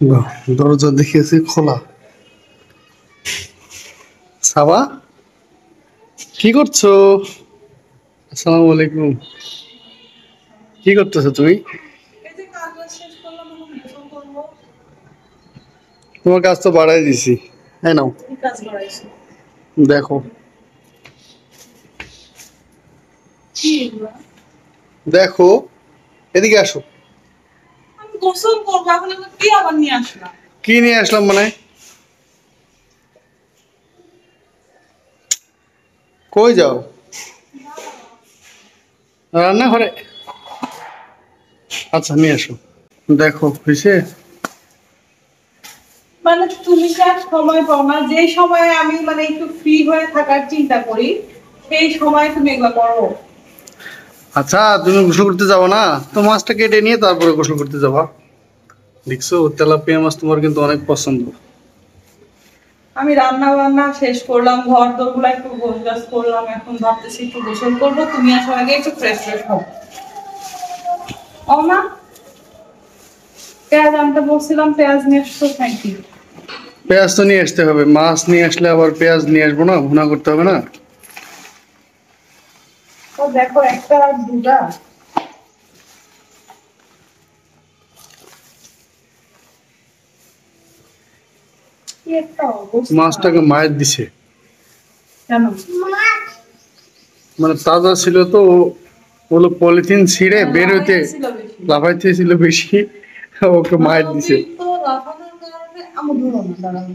বাহ, দরজা দেখিয়েছি খোলা। সাবা, কি করছো? আসসালামু আলাইকুম। কি করতেছো তুমি? এই যে কাজটা শেষ করলাম, এখন গোসল করবো। তোমার কাজ তো বাড়াই দিছি। হ্যাঁ, নাও কি কাজ করাইছো? দেখো। কি এগুলো? দেখো, এদিকে আসো। আমি গোসল করবো, এখন এগুলো কি আবার নিয়ে আসলাম? কি নিয়ে আসলাম মানে? কই যাও? রান্নাঘরে। আচ্ছা, নিয়ে আসো। দেখো হয়েছে। মানে তুমি কি আর সময় পাও না? যে সময়ে আমি মানে একটু ফ্রি হয়ে থাকার চিন্তা করি, সেই সময় তুমি এগুলো করো। আচ্ছা, তুমি গোসল করতে যাবো না? তো মাছটা কেটে নিয়ে তারপরে গোসল করতে যাবা। দেখছো, তেলাপিয়া মাছ তোমার কিন্তু অনেক পছন্দ। আমি রান্না বান্না শেষ করলাম, ঘর দোরগুলো একটু গোছগাছ করলাম, এখন ভাবতেছি একটু গোসল করবো, তুমি আসার আগে একটু ফ্রেশ ফ্রেশ হবো। ও মা, পেঁয়াজ আনতে বলছিলাম, পেঁয়াজ নিয়ে আসছো, থ্যাংক ইউ। পেঁয়াজ তো নিয়ে আসতে হবে, মাছ নিয়ে আসলে আবার পেঁয়াজ নিয়ে আসবো না? ভুনা করতে হবে না? ও দেখো, একটা আর দুটা। কি একটা অবস্থা! মাছটাকে মায়ের দিছে। কেন? মানে তাজা ছিল তো ওগুলো পলিথিন ছিঁড়ে হ্যাঁ, বের হইতে লাফাইতেছিল বেশি। লাফাইতে ছিল বেশি। ওকে মানে মায়ের দিছে। অতিরিক্ত লাফানোর কারণে আমার ধরো না, দাঁড়ানো।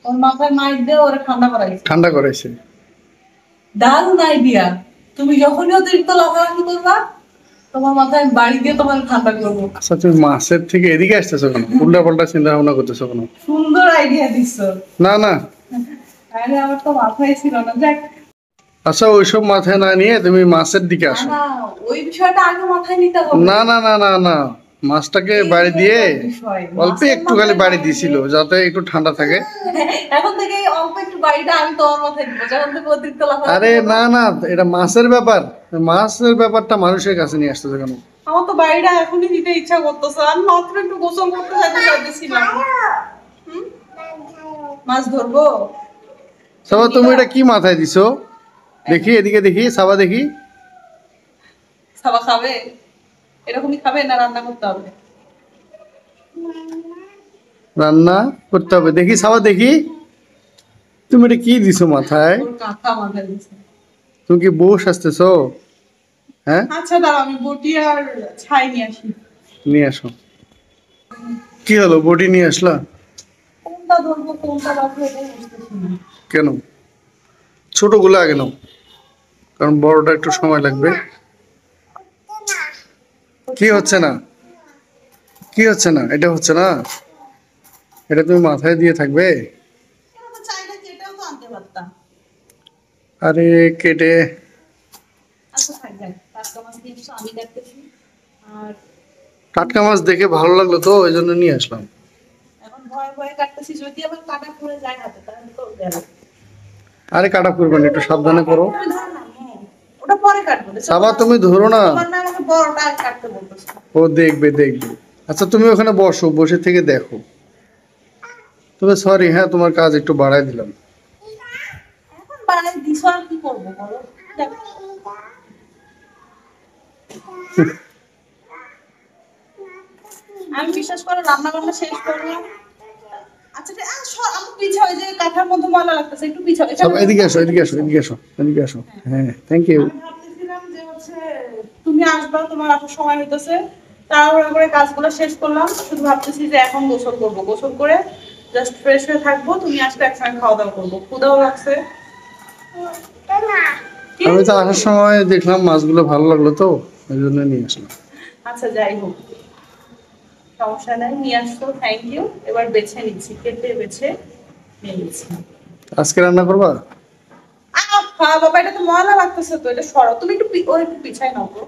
ওর মাথায় মাইর দিয়ে ওরা ঠান্ডা করাইছে। ঠান্ডা করাইছে। দারুণ আইডিয়া। তুমি যখনই অতিরিক্ত লাফালাফি করবা, তোমার মাথায় বাড়ি দিয়ে তোমার ঠান্ডা করবো। আচ্ছা, তুমি মাছের থেকে এদিকে আসতেছো কেন? উল্টা পাল্টা চিন্তা ভাবনা করতেছো কেন? সুন্দর আইডিয়া দিচ্ছ। না না। আরে আমার তো মাথায় ছিল না, যাক। আচ্ছা, ওইসব মাথায় না নিয়ে তুমি মাছের দিকে না আসো। না, ওই বিষয়টা আগে মাথায় নিতে হবে। না না না না না। মাছটাকে এই বাড়ি দিয়ে হলো বিষয়, অল্প মাছের একটু খালি মাথায় বাড়ি বাড়ি দিয়েছিল দিয়ে। যাতে একটু ঠান্ডা থাকে। এখন থেকে এই অল্প একটু বাড়িটা আমি তোমার মাথায় দিব, যখন থেকে অতিরিক্ত লাফালাফি আরে করবা। না না, এটা মাছের ব্যাপার। মাছের ব্যাপারটা মানুষের কাছে নিয়ে আসতেছে কেন? আমার তো বাড়িটা এখনই দিতে ইচ্ছা করতেছে, আমি মাত্র একটু গোসল করতে যাইতে চাইতেছিলাম। হুম? মাছ ধরবো? তুমি সাবা, তুমি নিবা? এটা কি মাথায় দিছো? দেখি এদিকে, দেখি সাবা, দেখি। সাবা খাবে? এরকমই খাবে না রান্না করতে হবে? রান্না করতে হবে, দেখি সাবা, দেখি। তুমি এটা কি দিছো মাথায়? ওর কাকা মাথায় দিচ্ছে। তুমি কি বউ সাজতেছো? হ্যাঁ, আচ্ছা দাঁড়াও, আমি বটি আর ছাই নিয়ে আসি। নিয়ে আসো। কি হলো, বডি নিয়ে আসলা? কোনটা ধরবো কোনটা রাখবো এটাই বুঝতেছি না। কেন? ছোটগুলো আগে নাও, কারণ বড়টা একটু সময় লাগবে। কি হচ্ছে না? কি হচ্ছে না? এটা হচ্ছে না? এটা তুমি মাথায় দিয়ে থাকবে? এটা তো চাইলে কেটেও তো আনতে পারতাম। আরে, কেটে। আচ্ছা থাক, যাক, টাটকা মাছ নিয়ে এসো, আমি কাটতেছি। আর টাটকা মাছ দেখে ভালো লাগলো তো ওই জন্য নিয়ে আসলাম। এখন ভয়ে ভয়ে কাটতেছি, যদি আবার কাটা পড়ে যায় হাতে তাহলে তো গেল। আরে, কাটা করবেন, একটু সাবধানে করো। তুমি ধরো না, ওটা পরে কাটবো, ছোট সাবা, মাছ। তুমি ধরো না। তোমার না আমাকে বড়টা কাটতে বলতেছো? ও দেখবে, দেখবে। আচ্ছা, তুমি ওখানে বসো, বসে থেকে দেখো। তবে সরি, হ্যাঁ, তোমার কাজ একটু বাড়াই দিলাম। এখন বাড়াই দিছো, আর কি করবো বলো? যাক, আমি বিশ্বাস করে রান্না বান্না শেষ করলাম। আচ্ছা আমি পিছা, ওই যে কাঁথার মধ্যে ময়লা লাগতেছে, একটু পিছা সব এখানে এদিকে আসো, এখানে এদিকে আসো, পিছাও। এদিকে আসো, এদিকে আসো। হ্যাঁ, থ্যাংক ইউ। আমি ভাবতেছিলাম যে হচ্ছে তুমি আসবা, তোমার আসার সময় হইতেছে, তাড়াহুড়া করে কাজগুলো শেষ করলাম, শুধু ভাবতেছি যে এখন গোসল করবো, গোসল করে জাস্ট ফ্রেশ হয়ে থাকবো, তুমি আসলে একসঙ্গে খাওয়া দাওয়া করবো, ক্ষুধাও লাগছে। কি? আমি তো আসার সময় দেখলাম মাছগুলো ভালো লাগলো তো ওই জন্য নিয়ে আসলাম। আচ্ছা যাই হোক, সমস্যা নাই, নিয়ে আসতো, থ্যাংক ইউ। এবার বেছে নিচ্ছি, কেটে বেছে নিয়ে নিচ্ছি। আজকে রান্না করবা? হ্যাঁ বাবা, এটা তো ময়লা লাগতেছে, তো এটা সরাও, তুমি একটু ওর একটু পিছাই নাও তো।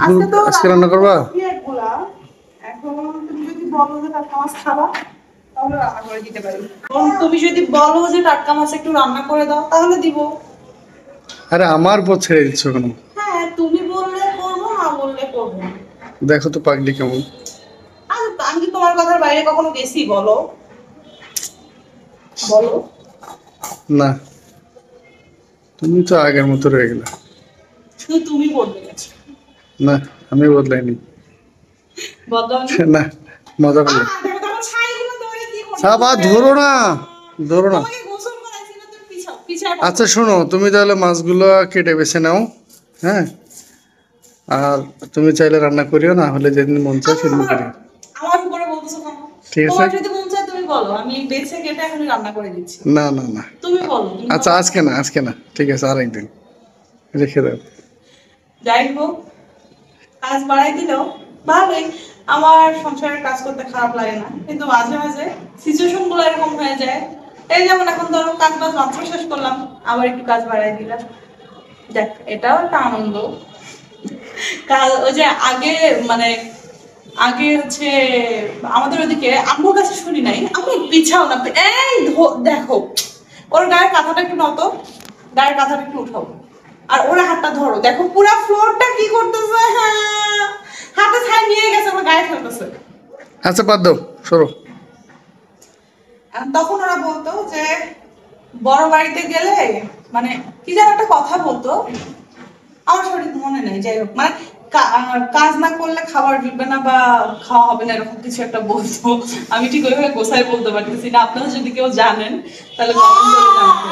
আজকে তো আজকে রান্না রান্না করবা? করছি এগুলা। এখন তুমি যদি বলো যে টাটকা মাছ খাবা, তাহলে রান্না করে দিতে পারি। এবং তুমি যদি বলো যে টাটকা মাছ একটু রান্না করে দাও, তাহলে দিব। আরে, আমার পথ ছেড়ে দিচ্ছ কেন? হ্যাঁ, তুমি বললে করবো, না বললে করবো না। দেখো তো পাগলি কেমন। আর আমি কি তোমার কথার বাইরে কখনো গেছি বলো? বলো। না, তুমি তো আগের মতো রয়ে গেলে। শুধু তুমি বলবে গেছো। না, আমি বদলাইনি। বদলাওনি? না, মজা করলাম। দেখো তোমার ছাইগুলো ধরে কি করছো? সাবা ধরো না, ধরো না। তোমাকে গোসল করাইছি না, তুমি পিছায় আচ্ছা শোনো, তুমি তাহলে মাছগুলো কেটে বেছে নাও, হ্যাঁ? আর তুমি চাইলে রান্না করিও, না হলে যেদিন মন চায় সেদিন করিও। আমার উপরে বলতেছো কেন? ঠিক আছে। তোমার যদি মন চায় তুমি বলো, আমি বেছে কেটে এখন রান্না করে দিচ্ছি। না না না, তুমি বলো, তুমি আচ্ছা বলো। আজকে না, আজকে না, ঠিক আছে, আরেকদিন রেখে দাও। যাই হোক, কাজ বাড়াই দিলেও ভালোই। আমার সংসারের কাজ করতে খারাপ লাগে না, কিন্তু মাঝে মাঝে সিচুয়েশন গুলো এরকম হয়ে যায়। এই যেমন এখন ধরো কাজ বাজ মাত্র শেষ করলাম, আবার একটু কাজ বাড়াই দিলাম। দেখ, এটাও একটা আনন্দ। কাল ওই যে আগে মানে আগে হচ্ছে আমাদের ওদিকে আম্মুর কাছে শুনি নাই, আম্মু বিছাও না, এই দেখো ওর গায়ের কাঁথাটা একটু নত, গায়ের কাঁথাটা একটু উঠাও, আর ওরা হাতটা ধরো, দেখো পুরো ফ্লোরটা কি করতেছে, হ্যাঁ হাতে ছাই নিয়ে গেছে, ওরা গায়ে ফেলতেছে। আচ্ছা বাদ দাও, সরো। আর তখন ওরা বলতো যে বড় বাড়িতে গেলে মানে কি যেন একটা কথা বলতো, আমার সঠিক মনে নেই। যাই হোক, মানে কাজ না করলে খাবার জুটবে না বা খাওয়া হবে না, এরকম কিছু একটা বলতো। আমি ঠিক ওইভাবে গোছায় বলতে পারতেছি না, আপনারা যদি কেউ জানেন তাহলে কমেন্ট করে জানাবেন।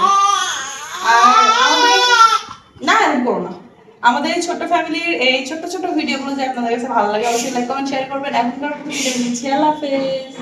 আর আমাদের না, এরকম করো না। আমাদের এই ছোট্ট ফ্যামিলির এই ছোট্ট ছোট্ট ভিডিওগুলো যে আপনাদের কাছে ভালো লাগে, অবশ্যই লাইক কমেন্ট শেয়ার করবেন। এখনকার মতো বিদায় নিচ্ছি, আল্লাহ হাফেজ।